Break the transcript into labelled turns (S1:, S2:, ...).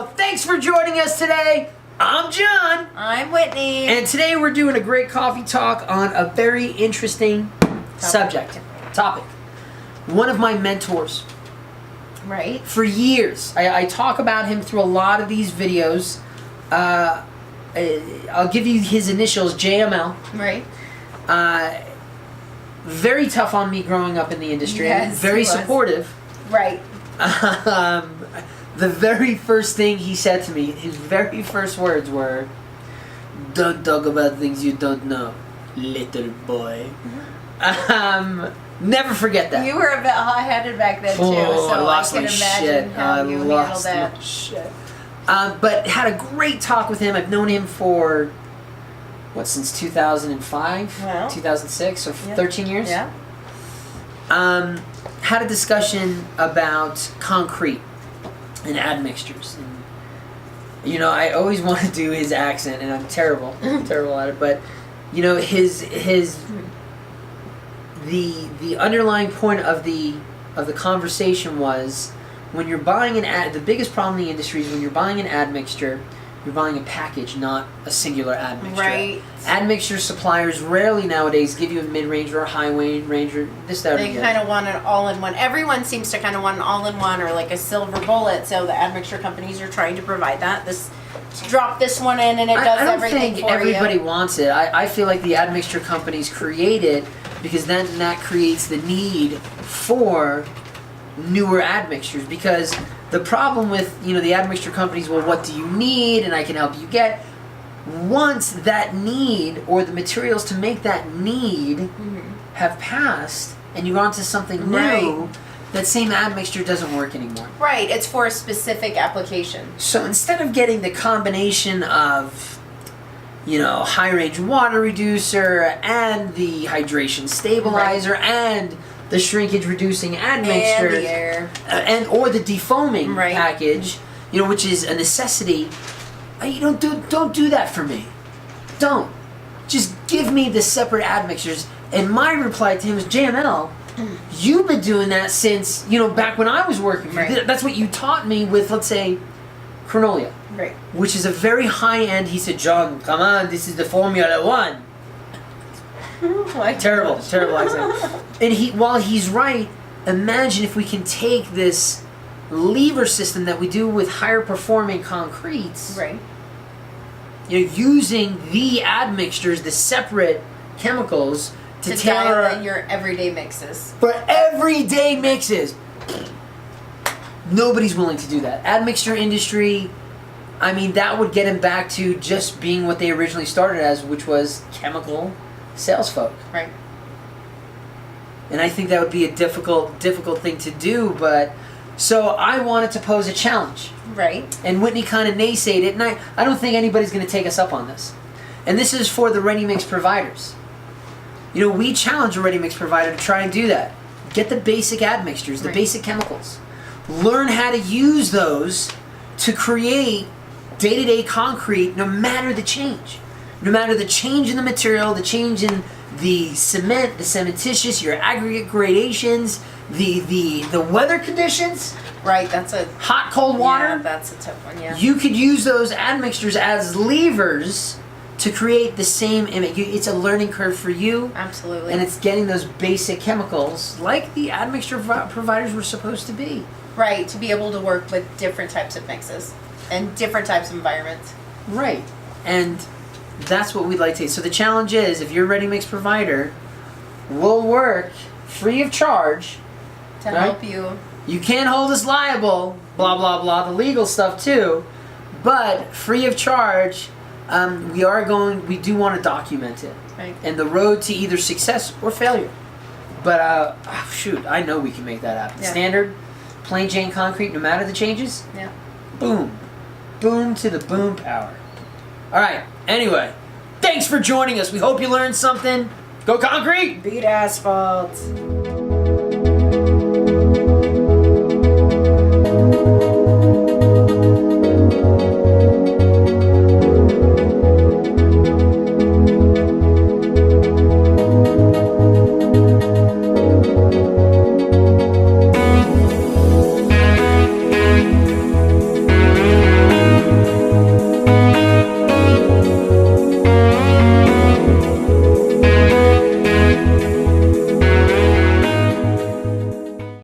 S1: So, thanks for joining us today. I'm John.
S2: I'm Whitney.
S1: And today we're doing a great coffee talk on a very interesting topic. One of my mentors.
S2: Right.
S1: For years. I talk about him through a lot of these videos. I'll give you his initials, JML.
S2: Right.
S1: Very tough on me growing up in the industry.
S2: Yes,
S1: very supportive.
S2: Right.
S1: The very first thing he said to me, his very first words were, "Don't talk about things you don't know, little boy." Never forget that.
S2: You were a bit hot-headed back then, too,
S1: Oh,
S2: so
S1: I lost
S2: I can
S1: my
S2: imagine
S1: shit.
S2: how you handled that.
S1: My shit. But had a great talk with him. I've known him for, since 2005?
S2: Wow.
S1: 2006, so 13 years?
S2: Yeah.
S1: Had a discussion about concrete and admixtures. And, you know, I always want to do his accent, and I'm terrible. I'm terrible at it. But, you know, the underlying point of the conversation was, when you're buying the biggest problem in the industry is when you're buying an admixture, you're buying a package, not a singular admixture.
S2: Right.
S1: Admixture suppliers rarely nowadays give you a mid-range or a high-range or this, that, or
S2: They kind of want an all-in-one. Everyone seems to kind of want an all-in-one or like a silver bullet, so the admixture companies are trying to provide that. Drop this one in and it does everything for you.
S1: I don't think everybody wants it. I feel like the admixture companies create it because then that creates the need for newer admixtures, because the problem with, you know, the admixture companies, well, what do you need and I can help you get. Once that need or the materials to make that need have passed and you're onto something new, that same admixture doesn't work anymore.
S2: Right, it's for a specific application.
S1: So instead of getting the combination of, you know, high range water reducer and the hydration stabilizer and the shrinkage reducing admixture
S2: and the air
S1: or the defoaming package, you know, which is a necessity. You don't do that for me. Don't. Just give me the separate admixtures. And my reply to him was, JML, you've been doing that since, you know, back when I was working. That's what you taught me with, let's say, Cronolia.
S2: Right.
S1: Which is a very high end. He said, John, come on, this is the Formula One. Terrible accent. And while he's right, imagine if we can take this lever system that we do with higher performing concretes, you know, using the admixtures, the separate chemicals to tailor
S2: your everyday mixes.
S1: For everyday mixes. Nobody's willing to do that. Admixture industry, I mean, that would get him back to just being what they originally started as, which was chemical sales folk.
S2: Right.
S1: And I think that would be a difficult thing to do, but so I wanted to pose a challenge.
S2: Right.
S1: And Whitney kind of naysayed it, and I don't think anybody's going to take us up on this. And this is for the ready-mix providers. You know, we challenge a ready-mix provider to try and do that. Get the basic admixtures, the basic chemicals. Learn how to use those to create day-to-day concrete no matter the change. No matter the change in the material, the change in the cement, the cementitious, your aggregate gradations, the weather conditions.
S2: Right, that's a
S1: hot, cold water.
S2: Yeah, that's a tough one. Yeah.
S1: You could use those admixtures as levers to create the same image. It's a learning curve for you.
S2: Absolutely.
S1: And it's getting those basic chemicals like the admixture providers were supposed to be.
S2: Right, to be able to work with different types of mixes and different types of environments.
S1: Right, and that's what we'd like to. So the challenge is, if you're a ready-mix provider, we'll work free of charge
S2: to help you.
S1: You can't hold us liable, blah, blah, blah, the legal stuff too, but free of charge, we do want to document it.
S2: Right.
S1: And the road to either success or failure. But, shoot, I know we can make that happen.
S2: Yeah.
S1: Standard, plain Jane concrete, no matter the changes, boom. Boom to the boom power. All right, anyway, thanks for joining us. We hope you learned something. Go concrete!
S2: Beat asphalt.